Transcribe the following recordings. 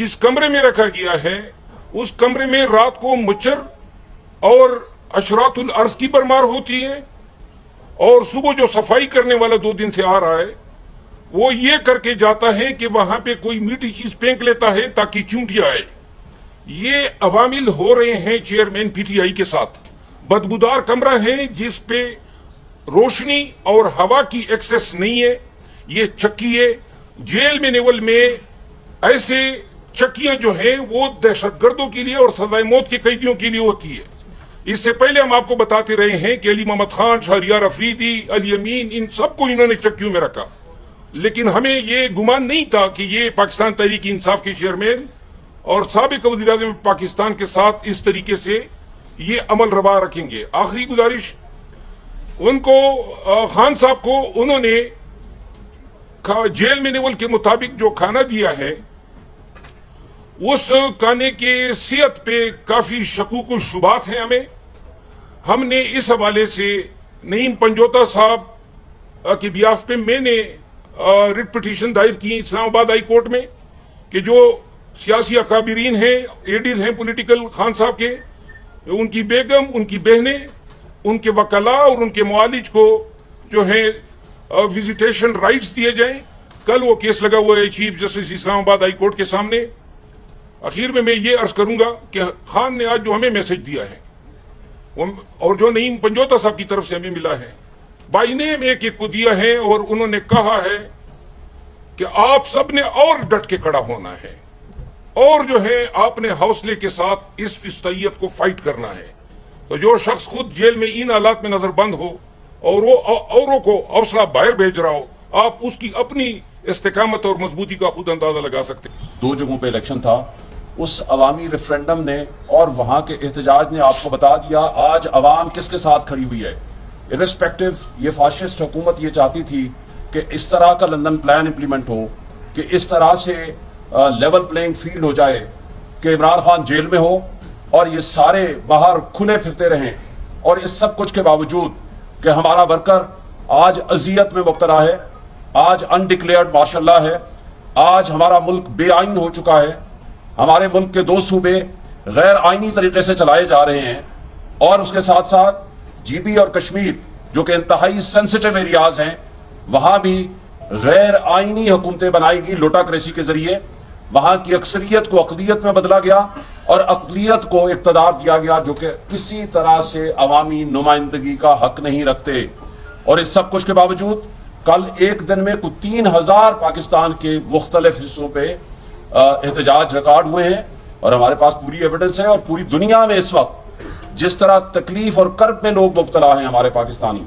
जिस कमरे में रखा गया है उस कमरे में रात को मच्छर और अशरातुल अर्ज की भरमार होती है, और सुबह जो सफाई करने वाला 2 दिन से आ रहा है वो ये करके जाता है कि वहां पे कोई मीठी चीज फेंक लेता है ताकि चूंटियां आए। ये अवामिल हो रहे हैं चेयरमैन पीटीआई के साथ। बदबूदार कमरा है जिस पे रोशनी और हवा की एक्सेस नहीं है, ये चक्की है। जेल में नेवल में ऐसे चक्कियां जो है वो दहशतगर्दों के लिए और सजाए मौत के कैदियों के लिए होती है। इससे पहले हम आपको बताते रहे हैं कि अली मोहम्मद खान, शहरियार अफरीदी, अली अमीन, इन सबको इन्होंने चक्कियों में रखा, लेकिन हमें ये गुमान नहीं था कि ये पाकिस्तान तहरीक इंसाफ के चेयरमैन और साबिक वज़ीर-ए-आज़म पाकिस्तान के साथ इस तरीके से ये अमल रवा रखेंगे। आखिरी गुजारिश उनको, खान साहब को उन्होंने जेल में नेवल के मुताबिक जो खाना दिया है उस खाने के सेहत पे काफी शकूक शुबात हैं। हमने इस हवाले से नईम पंजोता साहब के बियाफ पे मैंने रिट पिटीशन दायर की इस्लामाबाद हाई कोर्ट में कि जो सियासी अकाबिरीन हैं, एडीज हैं पॉलिटिकल खान साहब के, उनकी बेगम, उनकी बहनें, उनके वकला और उनके मुआलिज को जो है विजिटेशन राइट्स दिए जाएं। कल वो केस लगा हुआ है chief justice Islamabad high court के सामने। आखिर में मैं ये अर्ज करूंगा कि खान ने आज जो हमें मैसेज दिया है और जो नईम पंजोता साहब की तरफ से हमें मिला है, बाइनेम एक को दिया है और उन्होंने कहा है कि आप सब ने और डट के खड़ा होना है और जो है आपने हौसले के साथ इस फिस्तैयत को फाइट करना है। तो जो शख्स खुद जेल में इन हालात में नजरबंद हो और वो औरों को हौसला बाहर भेज रहा हो, आप उसकी अपनी इस्तेकामत और मजबूती का खुद अंदाजा लगा सकते हैं। 2 जगहों पे इलेक्शन था, उस अवामी रेफरेंडम ने और वहां के एहतजाज ने आपको बता दिया आज अवाम किसके साथ खड़ी हुई है। इर्रेस्पेक्टिव ये फाशिस्ट हुकूमत ये चाहती थी कि इस तरह का लंदन प्लान इंप्लीमेंट हो, कि इस तरह से लेवल प्लेइंग फील्ड हो जाए कि इमरान खान जेल में हो और ये सारे बाहर खुले फिरते रहें, और इस सब कुछ के बावजूद कि हमारा वर्कर आज अजियत में मुब्तला है, आज अनडिक्लेयर्ड माशाल्लाह है, आज हमारा मुल्क बेआइन हो चुका है, हमारे मुल्क के 2 सूबे गैर आइनी तरीके से चलाए जा रहे हैं, और उसके साथ साथ जीबी और कश्मीर जो कि इंतहाई सेंसिटिव एरियाज हैं वहां भी गैर आइनी हुकूमतें बनाई गई लोटाक्रेसी के जरिए। वहां की अक्सरियत को अक़लियत में बदला गया और अक़लियत को इक़्तिदार दिया गया जो कि किसी तरह से अवामी नुमाइंदगी का हक नहीं रखते। और इस सब कुछ के बावजूद कल एक दिन में कुछ 3000 पाकिस्तान के मुख्तलिफ हिस्सों पे एहतजाज रिकॉर्ड हुए हैं, और हमारे पास पूरी एविडेंस है। और पूरी दुनिया में इस वक्त जिस तरह तकलीफ और कर्ब में लोग मुब्तला हैं हमारे पाकिस्तानी,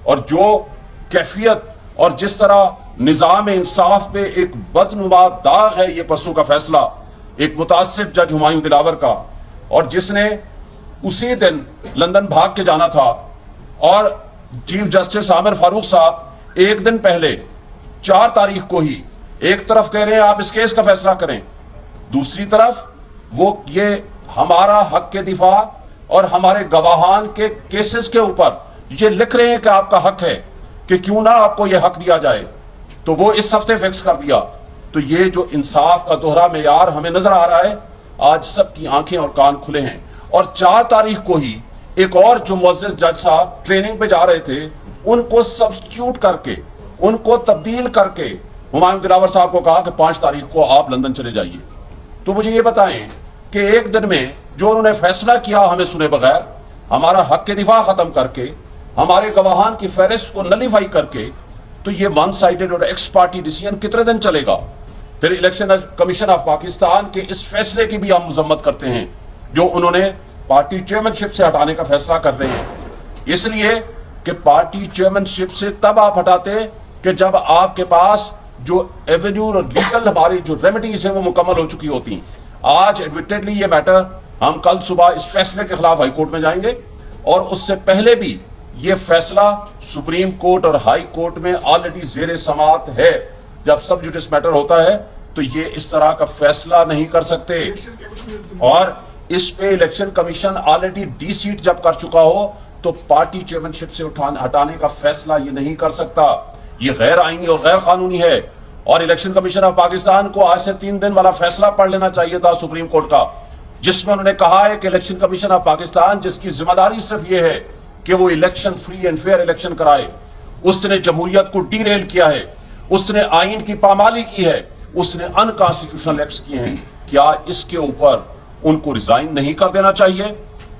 और जो कैफियत और जिस तरह निजाम इंसाफ पे एक बदनुमा दाग है ये परसों का फैसला एक मुतासिब जज हुमायूं दिलावर का, और जिसने उसी दिन लंदन भाग के जाना था, और चीफ जस्टिस आमिर फारूक साहब एक दिन पहले 4 तारीख को ही एक तरफ कह रहे हैं आप इस केस का फैसला करें, दूसरी तरफ वो ये हमारा हक के दिफा और हमारे गवाहान के केसेस के ऊपर ये लिख रहे हैं कि आपका हक है कि क्यों ना आपको यह हक दिया जाए। तो वो इस हफ्ते फिक्स कर दिया। तो ये जो इंसाफ का दोहरा मेयार हमें नजर आ रहा है, आज सबकी आंखें और कान खुले हैं। और 4 तारीख को ही एक और जो मुअज़्ज़िज़ जज साहब ट्रेनिंग पे जा रहे थे उनको सब्स्टिट्यूट करके, उनको तब्दील करके हुमायूं दिलावर साहब को कहा कि 5 तारीख को आप लंदन चले जाइए। तो मुझे ये बताएं कि एक दिन में जो उन्होंने फैसला किया हमें सुने बगैर, हमारा हक के दिफा खत्म करके, हमारे गवाहान की फहरिस्त को नलीफाई करके, तो ये वन साइडेड और एक्स पार्टी डिसीजन कितने दिन चलेगा। फिर इलेक्शन कमीशन ऑफ पाकिस्तान के इस फैसले की भी हम मजम्मत करते हैं जो उन्होंने पार्टी चेयरमैनशिप से हटाने का फैसला कर रहे हैं, इसलिए कि पार्टी चेयरमैनशिप से तब आप हटाते कि जब आपके पास जो एवेन्यू और लीगल हमारी जो रेमेडीज है वो मुकम्मल हो चुकी होती। आज एडमिटेडली ये मैटर हम कल सुबह इस फैसले के खिलाफ हाईकोर्ट में जाएंगे, और उससे पहले भी ये फैसला सुप्रीम कोर्ट और हाई कोर्ट में ऑलरेडी जेर समाअत है। जब सब जुडिस मैटर होता है तो ये इस तरह का फैसला नहीं कर सकते, और इस पे election commission already D seat जब कर चुका हो तो पार्टी चेयरमैनशिप से हटाने का फैसला ये नहीं कर सकता। ये गैर आईनी और गैर कानूनी है। اور الیکشن کمیشن آف پاکستان کو آج سے 3 دن والا فیصلہ پڑھ لینا چاہیے تھا سپریم کورٹ کا، جس میں انہوں نے کہا ہے کہ الیکشن کمیشن آف پاکستان، جس کی ذمہ داری صرف یہ ہے کہ وہ election free and fair election کرائے، اس نے جمہوریت کو ڈی ریل کیا ہے، اس نے آئین کی پامالی کی ہے، اس نے ان کانسٹیٹیوشنل ایکٹس کیے ہیں. کیا اس کے اوپر ان کو ریزائن نہیں کر دینا چاہیے؟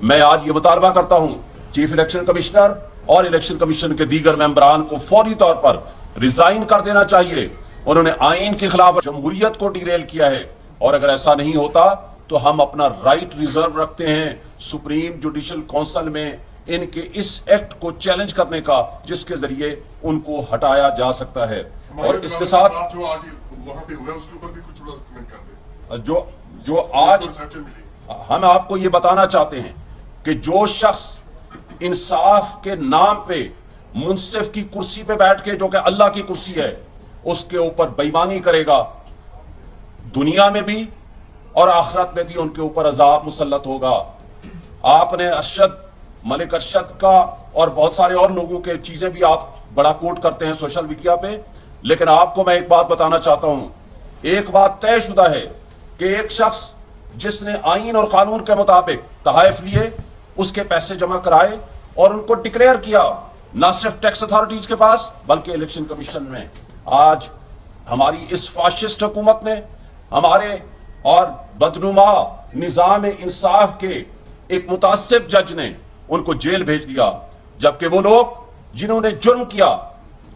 میں آج یہ مطالبہ کرتا ہوں چیف الیکشن کمشنر اور الیکشن کمیشن کے دیگر ممبران کو فوری طور پر ریزائن کر دینا چاہیے. انہوں نے آئین کے خلاف جمہوریت کو ڈی ریل کیا ہے، اور اگر ایسا نہیں ہوتا تو ہم اپنا رائٹ ریزرو رکھتے ہیں سپریم جوڈیشل کونسل میں ان کے اس ایکٹ کو چیلنج کرنے کا، جس کے ذریعے ان کو ہٹایا جا سکتا ہے. اور اس کے ساتھ جو آج وہاں پہ ہوا ہے اس کے اوپر بھی کچھ تھوڑا کمنٹ کر دیں. جو آج ریسپشن ملی، ہم آپ کو یہ بتانا چاہتے ہیں کہ جو شخص انصاف کے نام پہ منصف کی کرسی پہ بیٹھ کے، جو کہ اللہ کی کرسی ہے، اس کے اوپر بےایمانی کرے گا، دنیا میں بھی اور آخرت میں بھی ان کے اوپر عذاب مسلط ہوگا. آپ نے ارشد، ملک ارشد کا اور بہت سارے اور لوگوں کے چیزیں بھی آپ بڑا کوٹ کرتے ہیں سوشل میڈیا پہ، لیکن آپ کو میں ایک بات بتانا چاہتا ہوں. ایک بات طے شدہ ہے کہ ایک شخص جس نے آئین اور قانون کے مطابق تحائف لیے، اس کے پیسے جمع کرائے اور ان کو ڈکلیئر کیا، نہ صرف ٹیکس اتھارٹیز کے پاس بلکہ الیکشن کمیشن میں. آج ہماری اس فاشسٹ حکومت نے، ہمارے اور بدنما نظام انصاف کے ایک متعصب جج نے ان کو جیل بھیج دیا، جبکہ وہ لوگ جنہوں نے جرم کیا،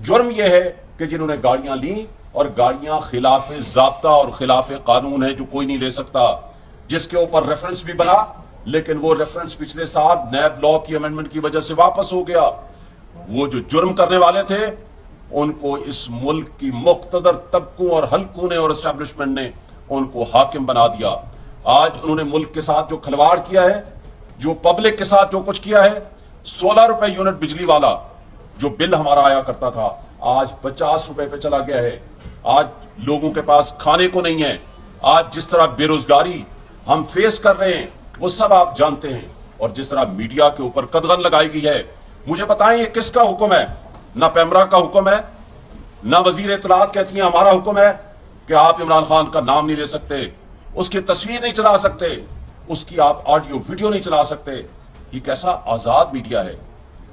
جرم یہ ہے کہ جنہوں نے گاڑیاں لیں، اور گاڑیاں خلاف ضابطہ اور خلاف قانون ہے جو کوئی نہیں لے سکتا، جس کے اوپر ریفرنس بھی بنا، لیکن وہ ریفرنس پچھلے سال نیب لا کی امینڈمنٹ کی وجہ سے واپس ہو گیا. وہ جو جرم کرنے والے تھے ان کو اس ملک کی مقتدر طبقوں اور حلقوں نے اور اسٹیبلشمنٹ نے ان کو حاکم بنا دیا. آج انہوں نے ملک کے ساتھ جو کھلواڑ کیا ہے، جو پبلک کے ساتھ جو کچھ کیا ہے، 16 روپے یونٹ بجلی والا جو بل ہمارا آیا کرتا تھا آج 50 روپے پہ چلا گیا ہے. آج لوگوں کے پاس کھانے کو نہیں ہے. آج جس طرح بے روزگاری ہم فیس کر رہے ہیں وہ سب آپ جانتے ہیں. اور جس طرح میڈیا کے اوپر قدغن لگائی گئی ہے، مجھے بتائیں یہ کس کا حکم ہے؟ نہ پیمرا کا حکم ہے، نہ وزیر اطلاعات کہتی ہیں ہمارا حکم ہے کہ آپ عمران خان کا نام نہیں لے سکتے، اس کی تصویر نہیں چلا سکتے، اس کی آپ آڈیو ویڈیو نہیں چلا سکتے. یہ کیسا آزاد میڈیا ہے؟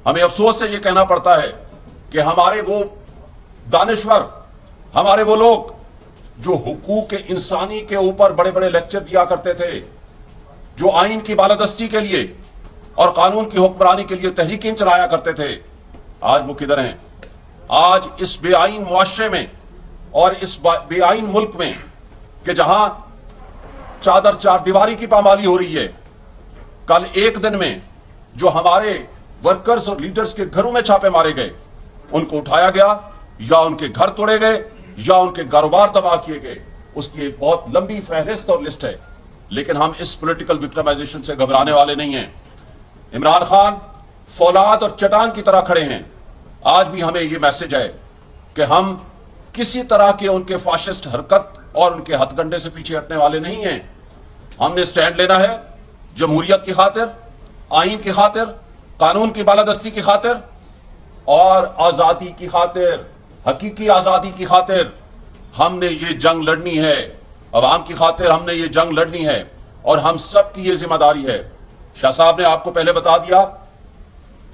ہمیں افسوس سے یہ کہنا پڑتا ہے کہ ہمارے وہ دانشور، ہمارے وہ لوگ جو حقوق انسانی کے اوپر بڑے بڑے لیکچر دیا کرتے تھے، جو آئین کی بالادستی کے لیے اور قانون کی حکمرانی کے لیے تحریکیں چلایا کرتے تھے، آج وہ کدھر ہیں؟ آج اس بے آئین معاشرے میں اور اس بے آئین ملک میں کہ جہاں چادر چار دیواری کی پامالی ہو رہی ہے، کل ایک دن میں جو ہمارے ورکرز اور لیڈرز کے گھروں میں چھاپے مارے گئے، ان کو اٹھایا گیا یا ان کے گھر توڑے گئے یا ان کے کاروبار تباہ کیے گئے، اس کی ایک بہت لمبی فہرست اور لسٹ ہے. لیکن ہم اس پولیٹیکل وکٹمائزیشن سے گھبرانے والے نہیں ہیں. عمران خان فولاد اور چٹان کی طرح کھڑے ہیں. آج بھی ہمیں یہ میسج ہے کہ ہم کسی طرح کے ان کے فاشسٹ حرکت اور ان کے ہتھ کنڈے سے پیچھے ہٹنے والے نہیں ہیں. ہم نے سٹینڈ لینا ہے جمہوریت کی خاطر، آئین کی خاطر، قانون کی بالادستی کی خاطر اور آزادی کی خاطر، حقیقی آزادی کی خاطر. ہم نے یہ جنگ لڑنی ہے، عوام کی خاطر ہم نے یہ جنگ لڑنی ہے، اور ہم سب کی یہ ذمہ داری ہے. شاہ صاحب نے آپ کو پہلے بتا دیا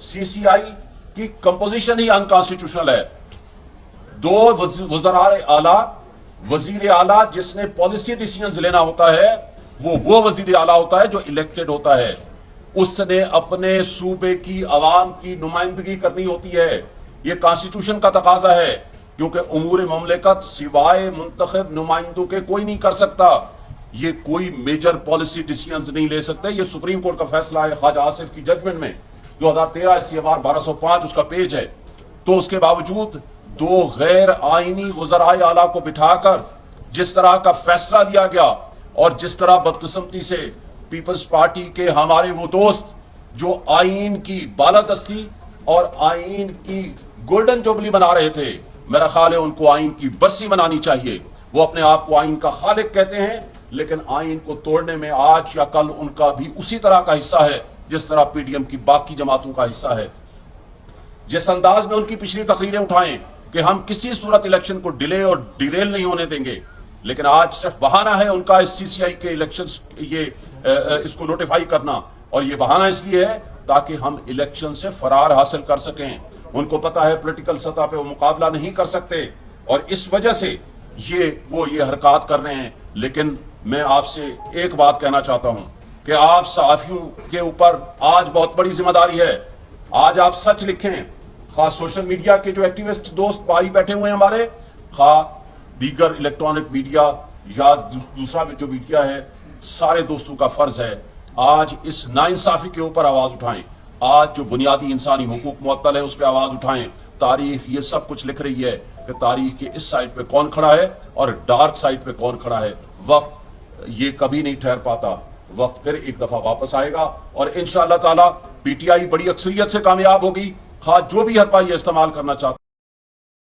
سی سی آئی کی کمپوزیشن ہی انکانسٹیٹیوشنل ہے. 2 وزراء اعلیٰ، وزیر اعلیٰ جس نے پالیسی ڈیسیژنز لینا ہوتا ہے وہ وزیر اعلیٰ ہوتا ہے جو الیکٹڈ ہوتا ہے. اس نے اپنے صوبے کی عوام کی نمائندگی کرنی ہوتی ہے. یہ کانسٹیٹیوشن کا تقاضا ہے، کیونکہ امور مملکت سوائے منتخب نمائندوں کے کوئی نہیں کر سکتا. یہ کوئی میجر پالیسی ڈیسیژنز نہیں لے سکتے. یہ سپریم کورٹ کا فیصلہ ہے خواجہ آصف کی ججمنٹ میں 2013 CFR 1205 اس کا پیج ہے. تو اس کے باوجود 2 غیر آئینی وزراء اعلیٰ کو بٹھا کر جس طرح کا فیصلہ لیا گیا، اور جس طرح بدقسمتی سے پیپلز پارٹی کے ہمارے وہ دوست جو آئین کی بالادستی اور آئین کی گولڈن جوبلی بنا رہے تھے، میرا خیال ہے ان کو آئین کی برسی منانی چاہیے. وہ اپنے آپ کو آئین کا خالق کہتے ہیں، لیکن آئین کو توڑنے میں آج یا کل ان کا بھی اسی طرح کا حصہ ہے جس طرح پی ڈی ایم کی باقی جماعتوں کا حصہ ہے. جس انداز میں ان کی پچھلی تقریریں اٹھائیں कि हम किसी सूरत इलेक्शन को डिले और डिरेल नहीं होने देंगे, लेकिन आज सिर्फ बहाना है उनका इस सीसीआई के इलेक्शन इसको नोटिफाई करना, और ये बहाना इसलिए है ताकि हम इलेक्शन से फरार हासिल कर सकें। उनको पता है पॉलिटिकल सतह पे वो मुकाबला नहीं कर सकते, और इस वजह से ये हरकत कर रहे हैं। लेकिन मैं आपसे एक बात कहना चाहता हूं कि आप सहाफियों के ऊपर आज बहुत बड़ी जिम्मेदारी है। आज आप सच लिखें, खास सोशल मीडिया के जो एक्टिविस्ट दोस्त भाई बैठे हुए हैं हमारे, खास दीगर इलेक्ट्रॉनिक मीडिया या दूसरा जो मीडिया है, सारे दोस्तों का फर्ज है आज इस नाइंसाफी के ऊपर आवाज उठाएं। आज जो बुनियादी इंसानी हुकूक मुअत्तल है उस पर आवाज उठाएं। तारीख ये सब कुछ लिख रही है कि तारीख के इस साइड पे कौन खड़ा है और डार्क साइड पे कौन खड़ा है। वक्त ये कभी नहीं ठहर पाता, वक्त फिर एक दफा वापस आएगा और इंशाअल्लाह ताला पीटीआई बड़ी अक्सरियत से कामयाब होगी। खास जो भी हरपा ये इस्तेमाल करना चाहता